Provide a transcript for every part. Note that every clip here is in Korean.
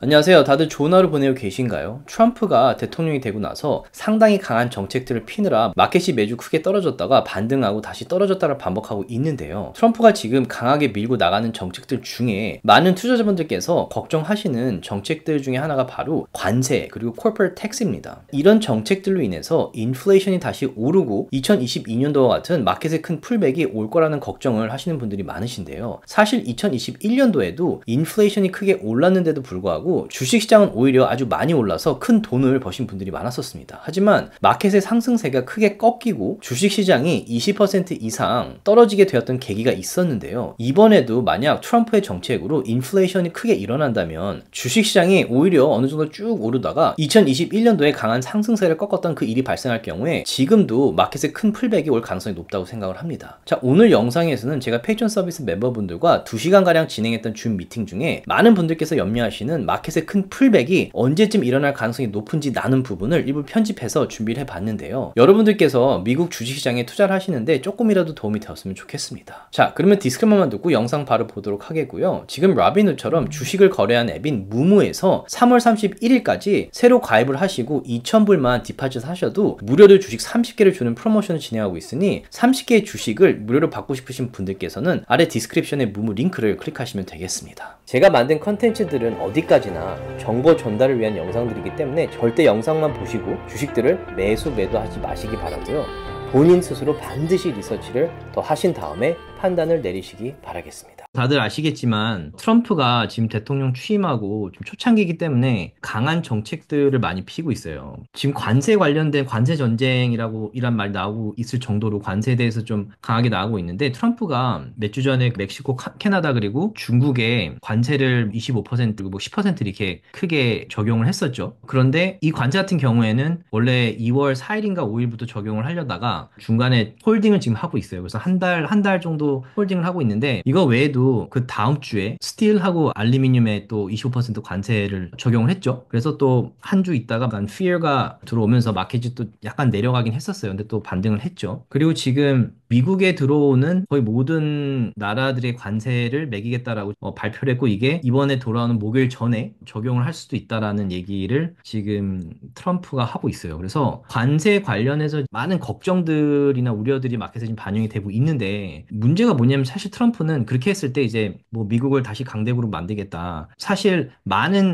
안녕하세요. 다들 좋은 하루 보내고 계신가요? 트럼프가 대통령이 되고 나서 상당히 강한 정책들을 피느라 마켓이 매주 크게 떨어졌다가 반등하고 다시 떨어졌다를 반복하고 있는데요. 트럼프가 지금 강하게 밀고 나가는 정책들 중에 많은 투자자분들께서 걱정하시는 정책들 중에 하나가 바로 관세 그리고 corporate tax입니다. 이런 정책들로 인해서 인플레이션이 다시 오르고 2022년도와 같은 마켓의 큰 풀백이 올 거라는 걱정을 하시는 분들이 많으신데요. 사실 2021년도에도 인플레이션이 크게 올랐는데도 불구하고 주식시장은 오히려 아주 많이 올라서 큰 돈을 버신 분들이 많았었습니다. 하지만 마켓의 상승세가 크게 꺾이고 주식시장이 20% 이상 떨어지게 되었던 계기가 있었는데요. 이번에도 만약 트럼프의 정책으로 인플레이션이 크게 일어난다면 주식시장이 오히려 어느 정도 쭉 오르다가 2021년도에 강한 상승세를 꺾었던 그 일이 발생할 경우에 지금도 마켓의 큰 풀백이 올 가능성이 높다고 생각을 합니다. 자, 오늘 영상에서는 제가 페이트론 서비스 멤버분들과 2시간가량 진행했던 줌 미팅 중에 많은 분들께서 염려하시는 마켓의 큰 풀백이 언제쯤 일어날 가능성이 높은지 나눈 부분을 일부 편집해서 준비를 해봤는데요. 여러분들께서 미국 주식시장에 투자를 하시는데 조금이라도 도움이 되었으면 좋겠습니다. 자, 그러면 디스크레이머만 듣고 영상 바로 보도록 하겠고요. 지금 라빈후처럼 주식을 거래한 앱인 무무에서 3월 31일까지 새로 가입을 하시고 2,000불만 디파짓 하셔도 무료로 주식 30개를 주는 프로모션을 진행하고 있으니 30개의 주식을 무료로 받고 싶으신 분들께서는 아래 디스크립션에 무무 링크를 클릭하시면 되겠습니다. 제가 만든 컨텐츠들은 어디까지나 정보 전달을 위한 영상들이기 때문에 절대 영상만 보시고 주식들을 매수 매도하지 마시기 바라고요. 본인 스스로 반드시 리서치를 더 하신 다음에 판단을 내리시기 바라겠습니다. 다들 아시겠지만 트럼프가 지금 대통령 취임하고 좀 초창기이기 때문에 강한 정책들을 많이 피고 있어요. 지금 관세 관련된 관세 전쟁이라고 이란 말이 나오고 있을 정도로 관세에 대해서 좀 강하게 나오고 있는데, 트럼프가 몇 주 전에 멕시코, 캐나다 그리고 중국에 관세를 25% 그리고 뭐 10% 이렇게 크게 적용을 했었죠. 그런데 이 관세 같은 경우에는 원래 2월 4일인가 5일부터 적용을 하려다가 중간에 홀딩을 지금 하고 있어요. 그래서 한 달 정도 홀딩을 하고 있는데, 이거 외에도 그 다음 주에 스틸하고 알루미늄에 또 25% 관세를 적용을 했죠. 그래서 또 한 주 있다가 fear가 들어오면서 마켓이 또 약간 내려가긴 했었어요. 근데 또 반등을 했죠. 그리고 지금 미국에 들어오는 거의 모든 나라들의 관세를 매기겠다라고 발표를 했고, 이게 이번에 돌아오는 목요일 전에 적용을 할 수도 있다라는 얘기를 지금 트럼프가 하고 있어요. 그래서 관세 관련해서 많은 걱정들이나 우려들이 마켓에 지금 반영이 되고 있는데, 문제가 뭐냐면 사실 트럼프는 그렇게 했을 때 이제 뭐 미국을 다시 강대국으로 만들겠다. 사실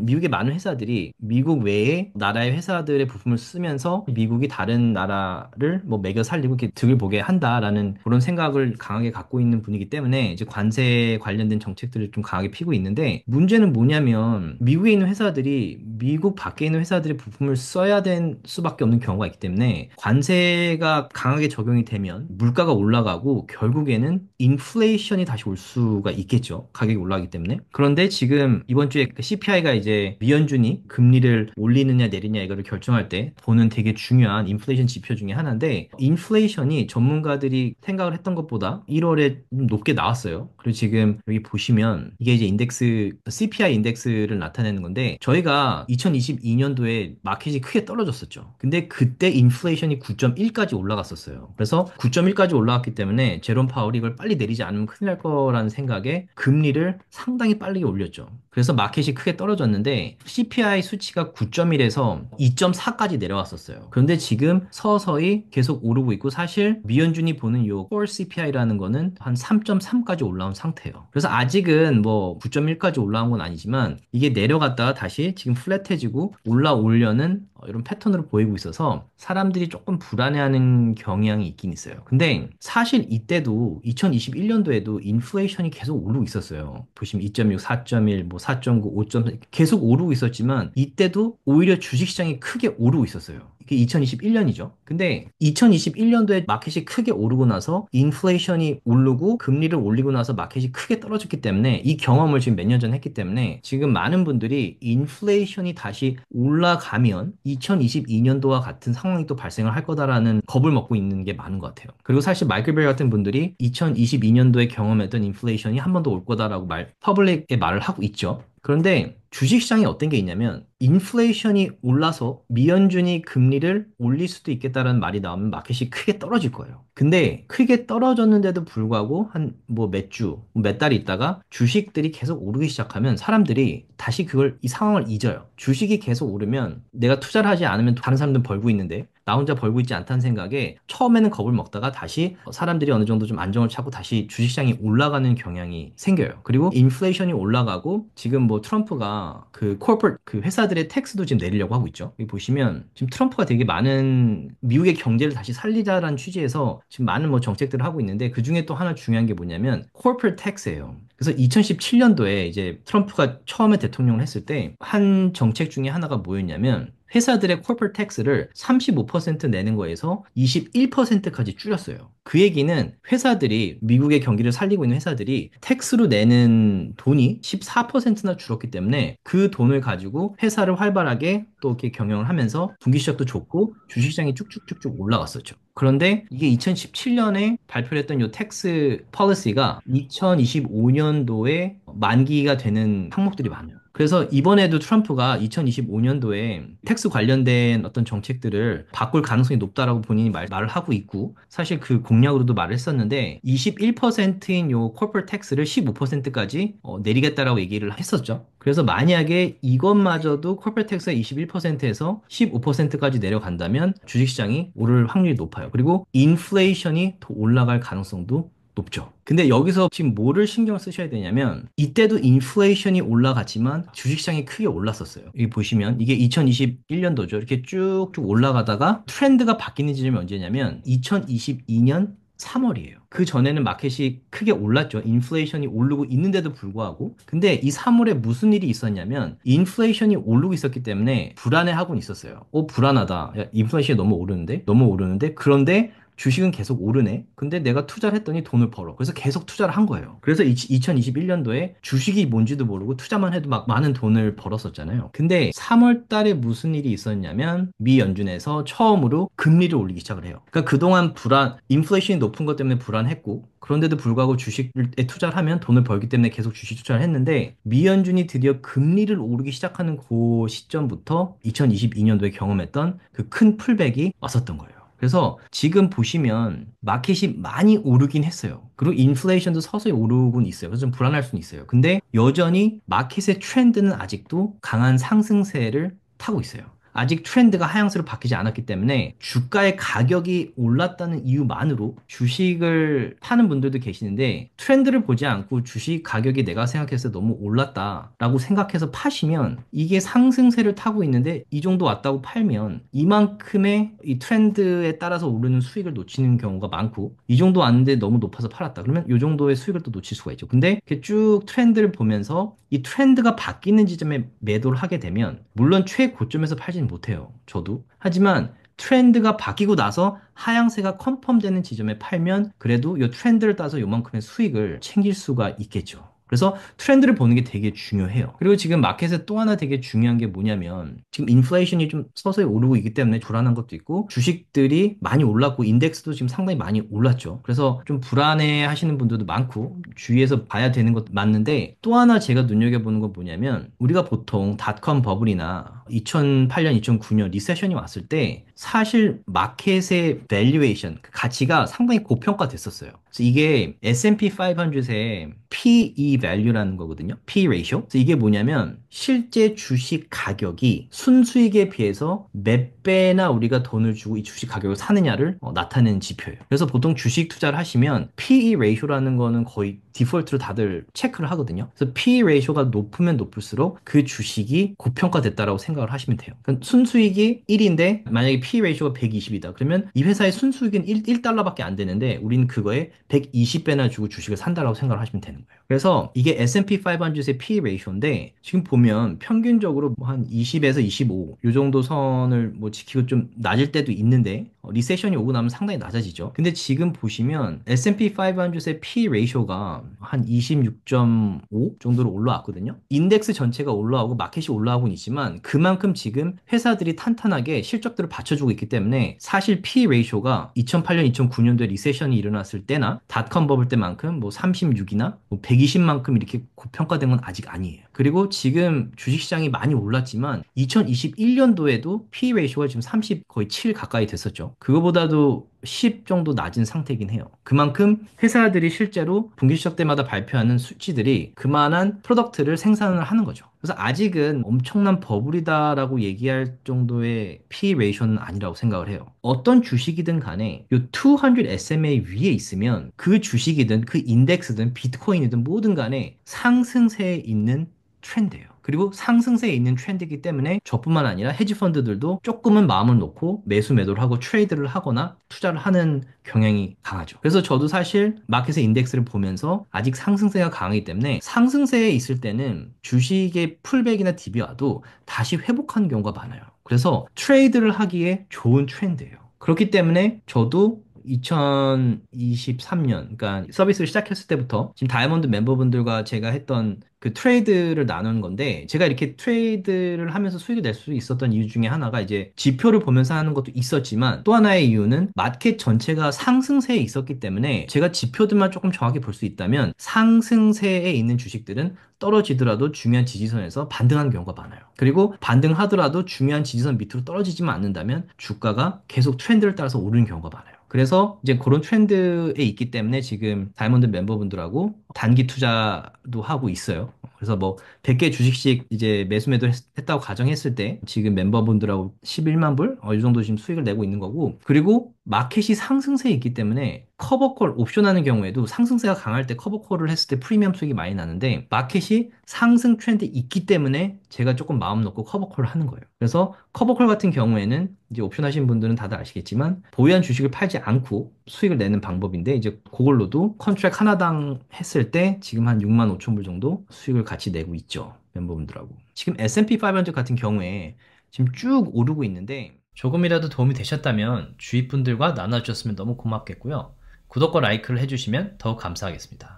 미국의 많은 회사들이 미국 외에 나라의 회사들의 부품을 쓰면서 미국이 다른 나라를 뭐 매겨 살리고 이렇게 득을 보게 한다라는 그런 생각을 강하게 갖고 있는 분이기 때문에 이제 관세 관련된 정책들을 좀 강하게 피고 있는데, 문제는 뭐냐면 미국에 있는 회사들이 미국 밖에 있는 회사들의 부품을 써야 될 수밖에 없는 경우가 있기 때문에 관세가 강하게 적용이 되면 물가가 올라가고 결국에는 인플레이션이 다시 올 수가 있겠죠. 가격이 올라가기 때문에. 그런데 지금 이번 주에 CPI가 이제 미연준이 금리를 올리느냐 내리냐 이거를 결정할 때 보는 되게 중요한 인플레이션 지표 중에 하나인데, 인플레이션이 전문가들이 생각을 했던 것보다 1월에 좀 높게 나왔어요. 그리고 지금 여기 보시면 이게 이제 CPI 인덱스를 나타내는 건데, 저희가 2022년도에 마켓이 크게 떨어졌었죠. 근데 그때 인플레이션이 9.1까지 올라갔었어요. 그래서 9.1까지 올라갔기 때문에 제롬 파월이 이걸 빨리 내리지 않으면 큰일 날 거라는 생각에 금리를 상당히 빠르게 올렸죠. 그래서 마켓이 크게 떨어졌는데 CPI 수치가 9.1에서 2.4까지 내려왔었어요. 그런데 지금 서서히 계속 오르고 있고, 사실 미연준이 보는 요 core CPI라는 거는 한 3.3까지 올라온 상태예요. 그래서 아직은 뭐 9.1까지 올라온 건 아니지만 이게 내려갔다가 다시 지금 플랫해지고 올라오려는 이런 패턴으로 보이고 있어서 사람들이 조금 불안해하는 경향이 있긴 있어요. 근데 사실 이때도 2021년도에도 인플레이션이 계속 오르고 있었어요. 보시면 2.6, 4.1, 뭐 4.9, 5.4 계속 오르고 있었지만 이때도 오히려 주식시장이 크게 오르고 있었어요. 이게 2021년이죠. 근데 2021년도에 마켓이 크게 오르고 나서 인플레이션이 오르고 금리를 올리고 나서 마켓이 크게 떨어졌기 때문에, 이 경험을 지금 몇 년 전 했기 때문에 지금 많은 분들이 인플레이션이 다시 올라가면 2022년도와 같은 상황이 또 발생을 할 거다라는 겁을 먹고 있는 게 많은 것 같아요. 그리고 사실 마이클 벨 같은 분들이 2022년도에 경험했던 인플레이션이 한 번 더 올 거다라고 퍼블릭에 말을 하고 있죠. 그런데 주식시장이 어떤 게 있냐면 인플레이션이 올라서 미연준이 금리를 올릴 수도 있겠다라는 말이 나오면 마켓이 크게 떨어질 거예요. 근데 크게 떨어졌는데도 불구하고 한 뭐 몇 주, 몇 달 있다가 주식들이 계속 오르기 시작하면 사람들이 다시 그걸 이 상황을 잊어요. 주식이 계속 오르면 내가 투자를 하지 않으면 다른 사람들은 벌고 있는데 나 혼자 벌고 있지 않다는 생각에 처음에는 겁을 먹다가 다시 사람들이 어느 정도 좀 안정을 찾고 다시 주식시장이 올라가는 경향이 생겨요. 그리고 인플레이션이 올라가고 지금 뭐 트럼프가 그 코퍼레이트 그 회사들의 텍스도 지금 내리려고 하고 있죠. 여기 보시면 지금 트럼프가 되게 많은 미국의 경제를 다시 살리자라는 취지에서 지금 많은 뭐 정책들을 하고 있는데 그 중에 또 하나 중요한 게 뭐냐면 코퍼레이트 텍스예요. 그래서 2017년도에 이제 트럼프가 처음에 대통령을 했을 때 한 정책 중에 하나가 뭐였냐면 회사들의 corporate tax를 35% 내는 거에서 21%까지 줄였어요. 그 얘기는 회사들이 미국의 경기를 살리고 있는 회사들이 텍스로 내는 돈이 14%나 줄었기 때문에 그 돈을 가지고 회사를 활발하게 또 이렇게 경영을 하면서 분기 실적도 좋고 주식시장이 쭉쭉쭉쭉 올라갔었죠. 그런데 이게 2017년에 발표했던 이 텍스 폴리시가 2025년도에 만기가 되는 항목들이 많아요. 그래서 이번에도 트럼프가 2025년도에 텍스 관련된 어떤 정책들을 바꿀 가능성이 높다라고 본인이 말을 하고 있고 사실 그 공약으로도 말을 했었는데 21%인 요 corporate tax를 15%까지 내리겠다라고 얘기를 했었죠. 그래서 만약에 이것마저도 corporate tax가 21%에서 15%까지 내려간다면 주식시장이 오를 확률이 높아요. 그리고 인플레이션이 더 올라갈 가능성도 높죠. 근데 여기서 지금 뭐를 신경 쓰셔야 되냐면 이때도 인플레이션이 올라갔지만 주식시장이 크게 올랐었어요. 여기 보시면 이게 2021년도죠. 이렇게 쭉쭉 올라가다가 트렌드가 바뀌는 지점이 언제냐면 2022년 3월이에요. 그 전에는 마켓이 크게 올랐죠. 인플레이션이 오르고 있는데도 불구하고. 근데 이 3월에 무슨 일이 있었냐면 인플레이션이 오르고 있었기 때문에 불안해하고는 있었어요. 불안하다. 야, 인플레이션이 너무 오르는데? 너무 오르는데? 그런데 주식은 계속 오르네. 근데 내가 투자를 했더니 돈을 벌어. 그래서 계속 투자를 한 거예요. 그래서 2021년도에 주식이 뭔지도 모르고 투자만 해도 막 많은 돈을 벌었었잖아요. 근데 3월 달에 무슨 일이 있었냐면 미 연준에서 처음으로 금리를 올리기 시작을 해요. 그러니까 그동안 인플레이션이 높은 것 때문에 불안했고 그런데도 불구하고 주식에 투자를 하면 돈을 벌기 때문에 계속 주식 투자를 했는데 미 연준이 드디어 금리를 오르기 시작하는 그 시점부터 2022년도에 경험했던 그 큰 풀백이 왔었던 거예요. 그래서 지금 보시면 마켓이 많이 오르긴 했어요. 그리고 인플레이션도 서서히 오르곤 있어요. 그래서 좀 불안할 수는 있어요. 근데 여전히 마켓의 트렌드는 아직도 강한 상승세를 타고 있어요. 아직 트렌드가 하향세로 바뀌지 않았기 때문에 주가의 가격이 올랐다는 이유만으로 주식을 파는 분들도 계시는데 트렌드를 보지 않고 주식 가격이 내가 생각했을 때 너무 올랐다라고 생각해서 파시면 이게 상승세를 타고 있는데 이 정도 왔다고 팔면 이만큼의 이 트렌드에 따라서 오르는 수익을 놓치는 경우가 많고 이 정도 왔는데 너무 높아서 팔았다. 그러면 이 정도의 수익을 또 놓칠 수가 있죠. 근데 이렇게 쭉 트렌드를 보면서 이 트렌드가 바뀌는 지점에 매도를 하게 되면 물론 최고점에서 팔지는 못해요. 저도. 하지만 트렌드가 바뀌고 나서 하향세가 컨펌되는 지점에 팔면 그래도 이 트렌드를 따서 요만큼의 수익을 챙길 수가 있겠죠. 그래서 트렌드를 보는 게 되게 중요해요. 그리고 지금 마켓에 또 하나 되게 중요한 게 뭐냐면 지금 인플레이션이 좀 서서히 오르고 있기 때문에 불안한 것도 있고 주식들이 많이 올랐고 인덱스도 지금 상당히 많이 올랐죠. 그래서 좀 불안해 하시는 분들도 많고 주위에서 봐야 되는 것도 맞는데 또 하나 제가 눈여겨보는 건 뭐냐면 우리가 보통 닷컴 버블이나 2008년, 2009년 리세션이 왔을 때 사실 마켓의 밸류에이션, 그 가치가 상당히 고평가됐었어요. 그래서 이게 S&P 500의 PE value라는 거거든요. P ratio. 그래서 이게 뭐냐면 실제 주식 가격이 순수익에 비해서 몇 배나 우리가 돈을 주고 이 주식 가격을 사느냐를 나타내는 지표예요. 그래서 보통 주식 투자를 하시면 PE ratio라는 거는 거의 디폴트로 다들 체크를 하거든요. 그래서 PE ratio가 높으면 높을수록 그 주식이 고평가됐다라고 생각을 하시면 돼요. 그러니까 순수익이 1인데 만약에 PE ratio가 120이다. 그러면 이 회사의 순수익은 1달러밖에 안 되는데 우리는 그거에 120배나 주고 주식을 산다라고 생각을 하시면 되는 거예요. 그래서 이게 S&P 500의 PE ratio인데 지금 보면 평균적으로 뭐한 20에서 25 요 정도 선을 뭐 지키고 좀 낮을 때도 있는데 리세션이 오고 나면 상당히 낮아지죠. 근데 지금 보시면 S&P 500의 PE ratio가 한 26.5 정도로 올라왔거든요. 인덱스 전체가 올라오고 마켓이 올라오고는 있지만 그만큼 지금 회사들이 탄탄하게 실적들을 받쳐주고 있기 때문에 사실 PE ratio가 2008년, 2009년도에 리세션이 일어났을 때나 닷컴 버블 때만큼 뭐 36이나 뭐 120만큼 이렇게 고평가된 건 아직 아니에요. 그리고 지금 주식시장이 많이 올랐지만 2021년도에도 P 레이쇼가 지금 30 거의 7 가까이 됐었죠. 그거보다도 10 정도 낮은 상태이긴 해요. 그만큼 회사들이 실제로 분기 추적 때마다 발표하는 수치들이 그만한 프로덕트를 생산을 하는 거죠. 그래서 아직은 엄청난 버블이다라고 얘기할 정도의 P 레이쇼는 아니라고 생각을 해요. 어떤 주식이든 간에 이 200 SMA 위에 있으면 그 주식이든 그 인덱스든 비트코인이든 뭐든 간에 상승세에 있는 트렌드예요. 그리고 상승세에 있는 트렌드이기 때문에 저뿐만 아니라 헤지펀드들도 조금은 마음을 놓고 매수 매도를 하고 트레이드를 하거나 투자를 하는 경향이 강하죠. 그래서 저도 사실 마켓의 인덱스를 보면서 아직 상승세가 강하기 때문에 상승세에 있을 때는 주식의 풀백이나 DB 와도 다시 회복하는 경우가 많아요. 그래서 트레이드를 하기에 좋은 트렌드예요. 그렇기 때문에 저도 2023년, 그러니까 서비스를 시작했을 때부터 지금 다이아몬드 멤버분들과 제가 했던 그 트레이드를 나눈 건데, 제가 이렇게 트레이드를 하면서 수익을 낼 수 있었던 이유 중에 하나가 이제 지표를 보면서 하는 것도 있었지만, 또 하나의 이유는 마켓 전체가 상승세에 있었기 때문에 제가 지표들만 조금 정확히 볼 수 있다면 상승세에 있는 주식들은 떨어지더라도 중요한 지지선에서 반등하는 경우가 많아요. 그리고 반등하더라도 중요한 지지선 밑으로 떨어지지만 않는다면 주가가 계속 트렌드를 따라서 오르는 경우가 많아요. 그래서 이제 그런 트렌드에 있기 때문에 지금 다이아몬드 멤버분들하고 단기 투자도 하고 있어요. 그래서 뭐 100개 주식씩 이제 매수 매도 했다고 가정했을 때 지금 멤버분들하고 11만 불? 이 정도 지금 수익을 내고 있는 거고, 그리고 마켓이 상승세에 있기 때문에 커버콜 옵션 하는 경우에도 상승세가 강할 때 커버콜을 했을 때 프리미엄 수익이 많이 나는데, 마켓이 상승 트렌드 있기 때문에 제가 조금 마음 놓고 커버콜을 하는 거예요. 그래서 커버콜 같은 경우에는 이제 옵션 하신 분들은 다들 아시겠지만 보유한 주식을 팔지 않고 수익을 내는 방법인데, 이제 그걸로도 컨트랙 하나당 했을 때 지금 한 6만 5천 불 정도 수익을 같이 내고 있죠. 멤버분들하고. 지금 S&P 500 같은 경우에 지금 쭉 오르고 있는데, 조금이라도 도움이 되셨다면 주위 분들과 나눠주셨으면 너무 고맙겠고요. 구독과 라이크를 해주시면 더욱 감사하겠습니다.